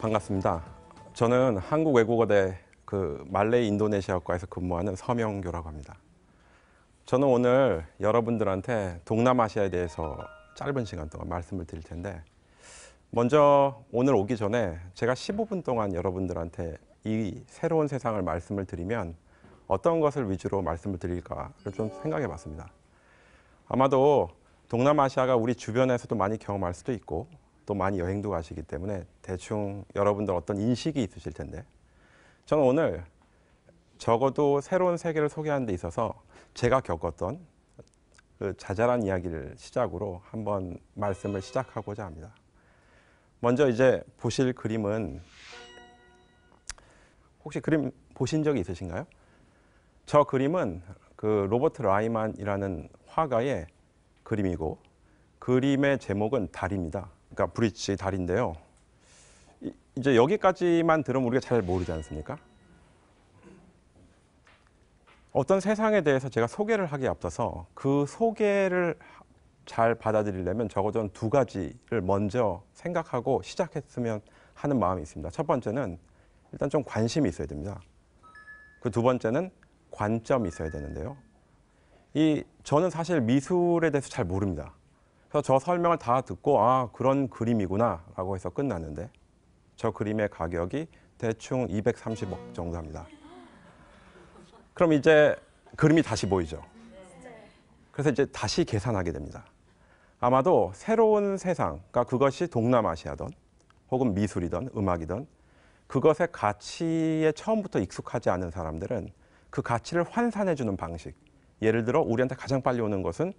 반갑습니다. 저는 한국외국어대 말레이 인도네시아과에서 근무하는 서명교라고 합니다. 저는 오늘 여러분들한테 동남아시아에 대해서 짧은 시간 동안 말씀을 드릴 텐데, 먼저 오늘 오기 전에 제가 15분 동안 여러분들한테 이 새로운 세상을 말씀을 드리면 어떤 것을 위주로 말씀을 드릴까를 좀 생각해 봤습니다. 아마도 동남아시아가 우리 주변에서도 많이 경험할 수도 있고 또 많이 여행도 가시기 때문에 대충 여러분들 어떤 인식이 있으실 텐데, 저는 오늘 적어도 새로운 세계를 소개하는 데 있어서 제가 겪었던 그 자잘한 이야기를 시작으로 한번 말씀을 시작하고자 합니다. 먼저 이제 보실 그림은, 혹시 그림 보신 적이 있으신가요? 저 그림은 그 로버트 라이만이라는 화가의 그림이고, 그림의 제목은 달입니다. 그러니까 브릿지 달인데요. 이제 여기까지만 들으면 우리가 잘 모르지 않습니까? 어떤 세상에 대해서 제가 소개를 하기에 앞서서 그 소개를 잘 받아들이려면 적어도 두 가지를 먼저 생각하고 시작했으면 하는 마음이 있습니다. 첫 번째는 일단 좀 관심이 있어야 됩니다. 그 두 번째는 관점이 있어야 되는데요. 저는 사실 미술에 대해서 잘 모릅니다. 그래서 저 설명을 다 듣고 그런 그림이구나 라고 해서 끝났는데, 저 그림의 가격이 대충 230억 정도 합니다. 그럼 이제 그림이 다시 보이죠. 그래서 이제 다시 계산하게 됩니다. 아마도 새로운 세상, 그러니까 그것이 동남아시아든 혹은 미술이든 음악이든 그것의 가치에 처음부터 익숙하지 않은 사람들은 그 가치를 환산해 주는 방식, 예를 들어 우리한테 가장 빨리 오는 것은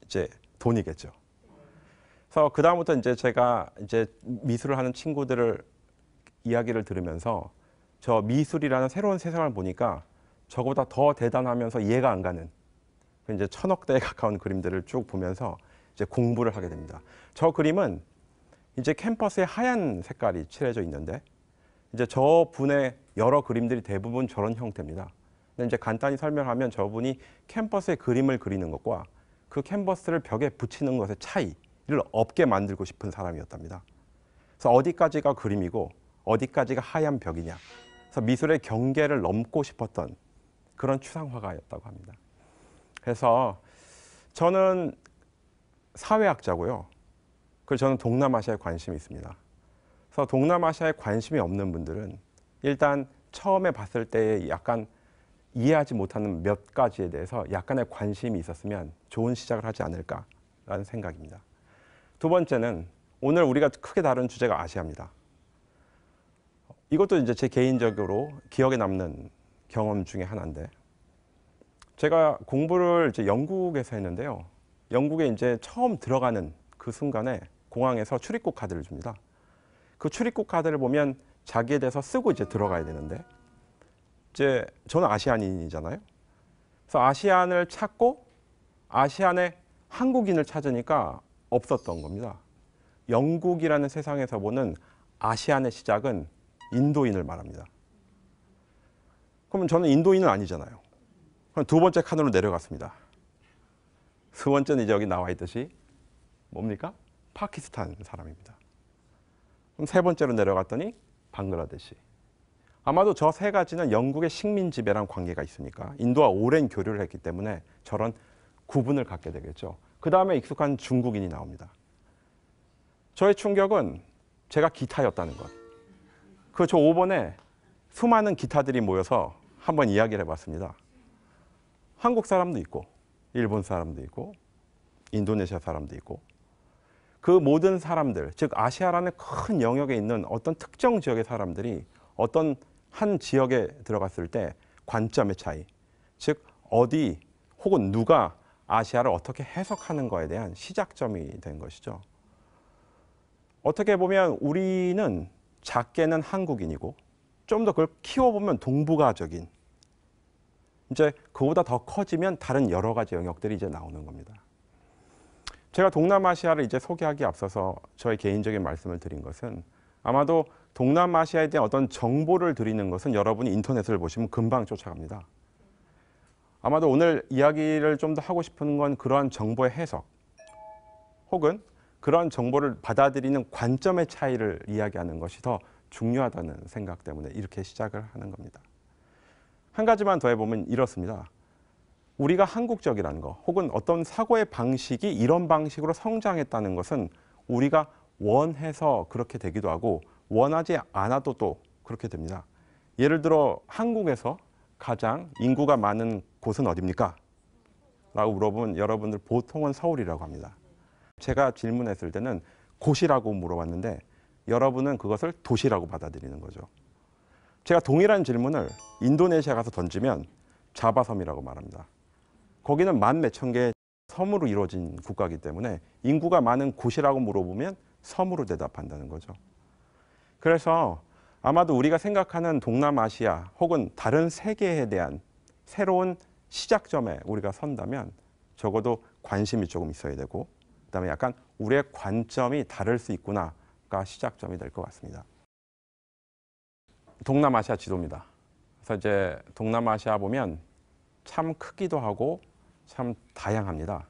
이제 돈이겠죠. 그래서 그 다음부터 이제 제가 이제 미술을 하는 친구들을 이야기를 들으면서 저 미술이라는 새로운 세상을 보니까 저거보다 더 대단하면서 이해가 안 가는 이제 1000억대에 가까운 그림들을 쭉 보면서 이제 공부를 하게 됩니다. 저 그림은 이제 캠퍼스에 하얀 색깔이 칠해져 있는데, 이제 저 분의 여러 그림들이 대부분 저런 형태입니다. 근데 이제 간단히 설명하면 저분이 캠퍼스에 그림을 그리는 것과 그 캔버스를 벽에 붙이는 것의 차이를 없게 만들고 싶은 사람이었답니다. 그래서 어디까지가 그림이고 어디까지가 하얀 벽이냐. 그래서 미술의 경계를 넘고 싶었던 그런 추상화가였다고 합니다. 그래서 저는 사회학자고요. 그래서 저는 동남아시아에 관심이 있습니다. 그래서 동남아시아에 관심이 없는 분들은 일단 처음에 봤을 때 약간 이해하지 못하는 몇 가지에 대해서 약간의 관심이 있었으면 좋은 시작을 하지 않을까라는 생각입니다. 두 번째는 오늘 우리가 크게 다룬 주제가 아시아입니다. 이것도 이제 제 개인적으로 기억에 남는 경험 중에 하나인데, 제가 공부를 이제 영국에서 했는데요. 영국에 이제 처음 들어가는 그 순간에 공항에서 출입국 카드를 줍니다. 그 출입국 카드를 보면 자기에 대해서 쓰고 이제 들어가야 되는데, 이제 저는 아시안인이잖아요. 그래서 아시안을 찾고 아시안에 한국인을 찾으니까 없었던 겁니다. 영국이라는 세상에서 보는 아시안의 시작은 인도인을 말합니다. 그러면 저는 인도인은 아니잖아요. 그럼 두 번째 칸으로 내려갔습니다. 두 번째는 이제 여기 나와 있듯이 뭡니까? 파키스탄 사람입니다. 그럼 세 번째로 내려갔더니 방글라데시. 아마도 저 세 가지는 영국의 식민 지배랑 관계가 있으니까 인도와 오랜 교류를 했기 때문에 저런 구분을 갖게 되겠죠. 그 다음에 익숙한 중국인이 나옵니다. 저의 충격은 제가 기타였다는 것. 저 5번에 수많은 기타들이 모여서 한번 이야기를 해봤습니다. 한국 사람도 있고 일본 사람도 있고 인도네시아 사람도 있고, 그 모든 사람들, 즉 아시아라는 큰 영역에 있는 어떤 특정 지역의 사람들이 어떤 한 지역에 들어갔을 때 관점의 차이, 즉 어디 혹은 누가 아시아를 어떻게 해석하는 거에 대한 시작점이 된 것이죠. 어떻게 보면 우리는 작게는 한국인이고 좀 더 그걸 키워보면 동북아적인, 이제 그보다 더 커지면 다른 여러 가지 영역들이 이제 나오는 겁니다. 제가 동남아시아를 이제 소개하기에 앞서서 저의 개인적인 말씀을 드린 것은 아마도 동남아시아에 대한 어떤 정보를 드리는 것은 여러분이 인터넷을 보시면 금방 쫓아갑니다. 아마도 오늘 이야기를 좀 더 하고 싶은 건 그러한 정보의 해석 혹은 그러한 정보를 받아들이는 관점의 차이를 이야기하는 것이 더 중요하다는 생각 때문에 이렇게 시작을 하는 겁니다. 한 가지만 더 해보면 이렇습니다. 우리가 한국적이라는 것 혹은 어떤 사고의 방식이 이런 방식으로 성장했다는 것은 우리가 원해서 그렇게 되기도 하고 원하지 않아도 또 그렇게 됩니다. 예를 들어 한국에서 가장 인구가 많은 곳은 어디입니까? 라고 물어보면 여러분들 보통은 서울이라고 합니다. 제가 질문했을 때는 곳이라고 물어봤는데 여러분은 그것을 도시라고 받아들이는 거죠. 제가 동일한 질문을 인도네시아 가서 던지면 자바섬이라고 말합니다. 거기는 만 몇천 개의 섬으로 이루어진 국가이기 때문에 인구가 많은 곳이라고 물어보면 섬으로 대답한다는 거죠. 그래서 아마도 우리가 생각하는 동남아시아 혹은 다른 세계에 대한 새로운 시작점에 우리가 선다면 적어도 관심이 조금 있어야 되고 그다음에 약간 우리의 관점이 다를 수 있구나가 시작점이 될 것 같습니다. 동남아시아 지도입니다. 그래서 이제 동남아시아 보면 참 크기도 하고 참 다양합니다.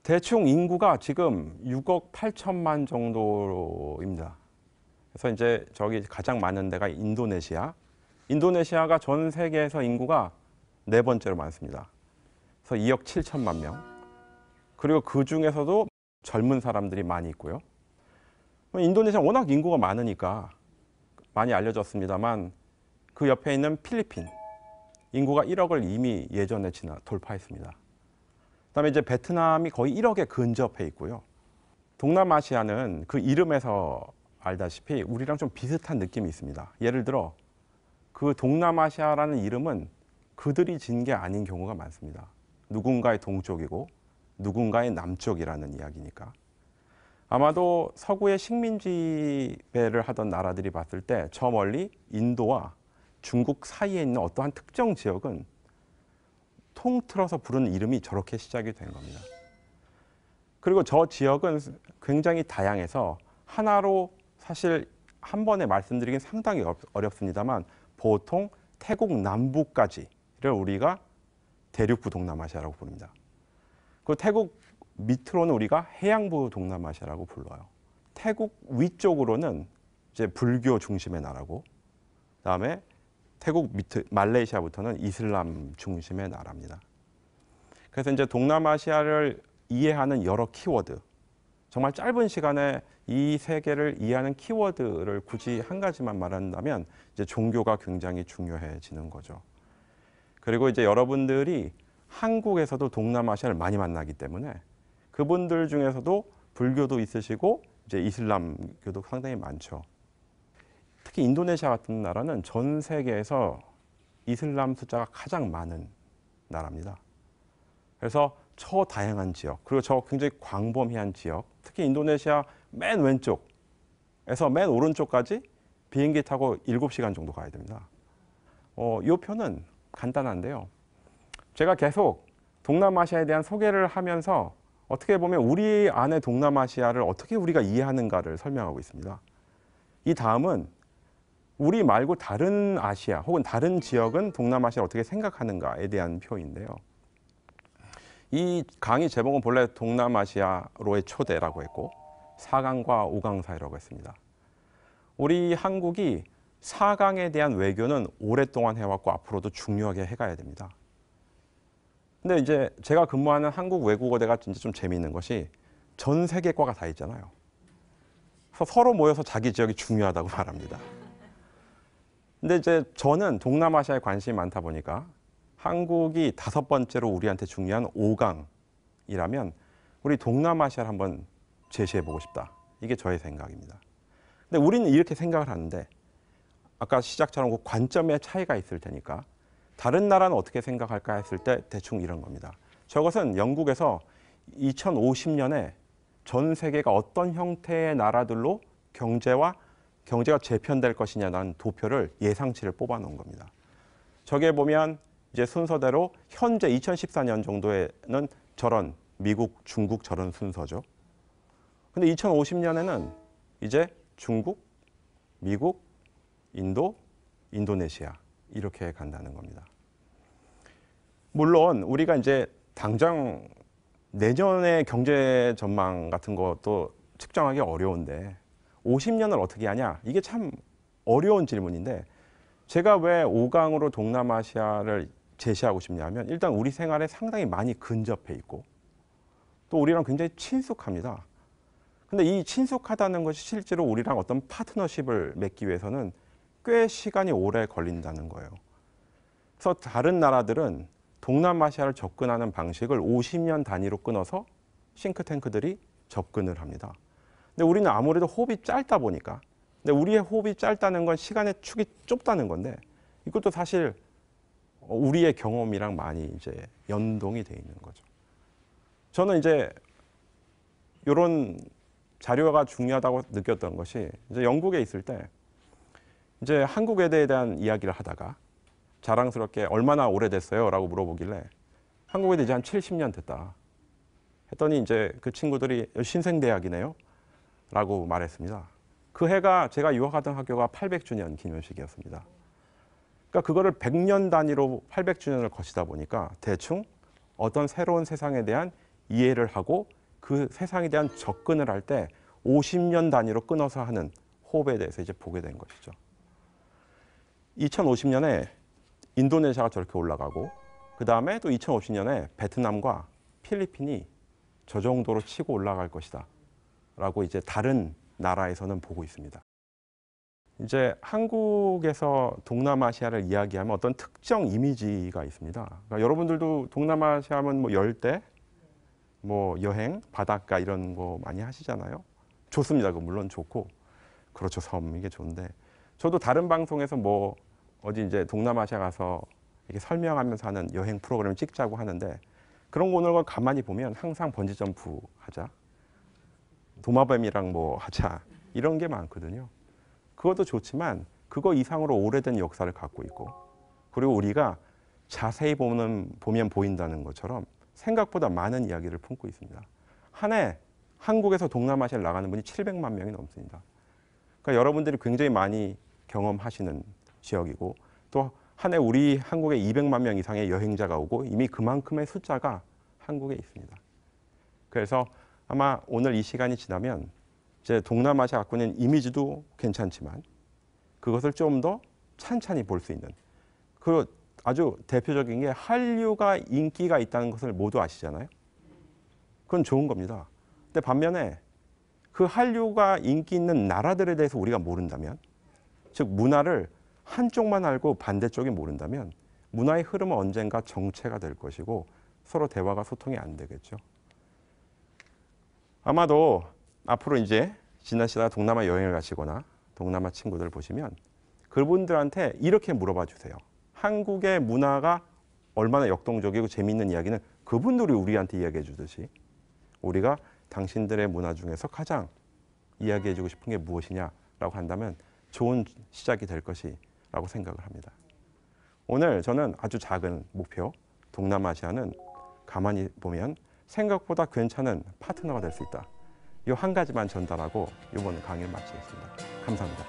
대충 인구가 지금 6억 8천만 정도입니다. 그래서 이제 저기 가장 많은 데가 인도네시아. 인도네시아가 전 세계에서 인구가 네 번째로 많습니다. 그래서 2억 7천만 명. 그리고 그 중에서도 젊은 사람들이 많이 있고요. 인도네시아 워낙 인구가 많으니까 많이 알려졌습니다만 그 옆에 있는 필리핀. 인구가 1억을 이미 예전에 돌파했습니다. 그다음에 이제 베트남이 거의 1억에 근접해 있고요. 동남아시아는 그 이름에서 알다시피 우리랑 좀 비슷한 느낌이 있습니다. 예를 들어 그 동남아시아라는 이름은 그들이 진 게 아닌 경우가 많습니다. 누군가의 동쪽이고 누군가의 남쪽이라는 이야기니까. 아마도 서구의 식민 지배를 하던 나라들이 봤을 때 저 멀리 인도와 중국 사이에 있는 어떠한 특정 지역은 통틀어서 부르는 이름이 저렇게 시작이 된 겁니다. 그리고 저 지역은 굉장히 다양해서 하나로 사실 한 번에 말씀드리긴 상당히 어렵습니다만 보통 태국 남부까지를 우리가 대륙부 동남아시아라고 부릅니다. 그 태국 밑으로는 우리가 해양부 동남아시아라고 불러요. 태국 위쪽으로는 이제 불교 중심의 나라고, 그다음에 태국 밑 말레이시아부터는 이슬람 중심의 나라입니다. 그래서 이제 동남아시아를 이해하는 여러 키워드, 정말 짧은 시간에 이 세계를 이해하는 키워드를 굳이 한 가지만 말한다면 이제 종교가 굉장히 중요해지는 거죠. 그리고 이제 여러분들이 한국에서도 동남아시아를 많이 만나기 때문에 그분들 중에서도 불교도 있으시고 이제 이슬람교도 상당히 많죠. 특히 인도네시아 같은 나라는 전 세계에서 이슬람 숫자가 가장 많은 나라입니다. 그래서 초다양한 지역, 그리고 저 굉장히 광범위한 지역, 특히 인도네시아 맨 왼쪽에서 맨 오른쪽까지 비행기 타고 7시간 정도 가야 됩니다. 이 표는 간단한데요. 제가 계속 동남아시아에 대한 소개를 하면서 어떻게 보면 우리 안의 동남아시아를 어떻게 우리가 이해하는가를 설명하고 있습니다. 이 다음은 우리 말고 다른 아시아 혹은 다른 지역은 동남아시아를 어떻게 생각하는가에 대한 표인데요. 이 강의 제목은 본래 동남아시아로의 초대라고 했고 4강과 5강 사이라고 했습니다. 우리 한국이 4강에 대한 외교는 오랫동안 해왔고 앞으로도 중요하게 해가야 됩니다. 근데 이제 제가 근무하는 한국 외국어대가 진짜 좀 재미있는 것이 전 세계 과가 다 있잖아요. 그래서 서로 모여서 자기 지역이 중요하다고 말합니다. 근데 이제 저는 동남아시아에 관심이 많다 보니까 한국이 5번째로 우리한테 중요한 5강이라면 우리 동남아시아를 한번 제시해 보고 싶다. 이게 저의 생각입니다. 근데 우리는 이렇게 생각을 하는데 아까 시작처럼 그 관점의 차이가 있을 테니까 다른 나라는 어떻게 생각할까 했을 때 대충 이런 겁니다. 저것은 영국에서 2050년에 전 세계가 어떤 형태의 나라들로 경제가 재편될 것이냐라는 도표를 예상치를 뽑아 놓은 겁니다. 저게 보면 이제 순서대로 현재 2014년 정도에는 저런 미국, 중국 저런 순서죠. 근데 2050년에는 이제 중국, 미국, 인도, 인도네시아 이렇게 간다는 겁니다. 물론 우리가 이제 당장 내년의 경제 전망 같은 것도 측정하기 어려운데 50년을 어떻게 하냐? 이게 참 어려운 질문인데 제가 왜 5강으로 동남아시아를 제시하고 싶냐면 일단 우리 생활에 상당히 많이 근접해 있고 또 우리랑 굉장히 친숙합니다. 근데 이 친숙하다는 것이 실제로 우리랑 어떤 파트너십을 맺기 위해서는 꽤 시간이 오래 걸린다는 거예요. 그래서 다른 나라들은 동남아시아를 접근하는 방식을 50년 단위로 끊어서 싱크탱크들이 접근을 합니다. 근데 우리는 아무래도 호흡이 짧다 보니까 근데 우리의 호흡이 짧다는 건 시간의 축이 좁다는 건데 이것도 사실 우리의 경험이랑 많이 이제 연동이 돼 있는 거죠. 저는 이제 이런 자료가 중요하다고 느꼈던 것이 이제 영국에 있을 때 이제 한국에 대한 이야기를 하다가 자랑스럽게 얼마나 오래됐어요? 라고 물어보길래 한국에 이제 한 70년 됐다. 했더니 이제 그 친구들이 신생대학이네요? 라고 말했습니다. 그 해가 제가 유학하던 학교가 800주년 기념식이었습니다. 그러니까 그거를 100년 단위로 800주년을 거치다 보니까 대충 어떤 새로운 세상에 대한 이해를 하고 그 세상에 대한 접근을 할 때 50년 단위로 끊어서 하는 호흡에 대해서 이제 보게 된 것이죠. 2050년에 인도네시아가 저렇게 올라가고 그 다음에 또 2050년에 베트남과 필리핀이 저 정도로 치고 올라갈 것이다 라고 이제 다른 나라에서는 보고 있습니다. 이제 한국에서 동남아시아를 이야기하면 어떤 특정 이미지가 있습니다. 그러니까 여러분들도 동남아시아 하면 뭐 열대, 뭐 여행, 바닷가 이런 거 많이 하시잖아요. 좋습니다. 그 물론 좋고 그렇죠. 섬 이게 좋은데 저도 다른 방송에서 뭐 어디 이제 동남아시아 가서 이렇게 설명하면서 하는 여행 프로그램 찍자고 하는데 그런 거 오늘 가만히 보면 항상 번지점프 하자, 도마뱀이랑 뭐 하자 이런 게 많거든요. 그것도 좋지만 그거 이상으로 오래된 역사를 갖고 있고 그리고 우리가 자세히 보면 보인다는 것처럼 생각보다 많은 이야기를 품고 있습니다. 한 해 한국에서 동남아시아를 나가는 분이 700만 명이 넘습니다. 그러니까 여러분들이 굉장히 많이 경험하시는 지역이고 또 한 해 우리 한국에 200만 명 이상의 여행자가 오고 이미 그만큼의 숫자가 한국에 있습니다. 그래서 아마 오늘 이 시간이 지나면 이제 동남아시아 갖고 있는 이미지도 괜찮지만 그것을 좀 더 찬찬히 볼 수 있는 그 아주 대표적인 게 한류가 인기가 있다는 것을 모두 아시잖아요. 그건 좋은 겁니다. 근데 반면에 그 한류가 인기 있는 나라들에 대해서 우리가 모른다면 즉 문화를 한쪽만 알고 반대쪽이 모른다면 문화의 흐름은 언젠가 정체가 될 것이고 서로 대화가 소통이 안 되겠죠. 아마도 앞으로 이제 지나시다가 동남아 여행을 가시거나 동남아 친구들 보시면 그분들한테 이렇게 물어봐 주세요. 한국의 문화가 얼마나 역동적이고 재미있는 이야기는 그분들이 우리한테 이야기해 주듯이 우리가 당신들의 문화 중에서 가장 이야기해 주고 싶은 게 무엇이냐라고 한다면 좋은 시작이 될 것이라고 생각을 합니다. 오늘 저는 아주 작은 목표, 동남아시아는 가만히 보면 생각보다 괜찮은 파트너가 될 수 있다. 이 한 가지만 전달하고 이번 강의를 마치겠습니다. 감사합니다.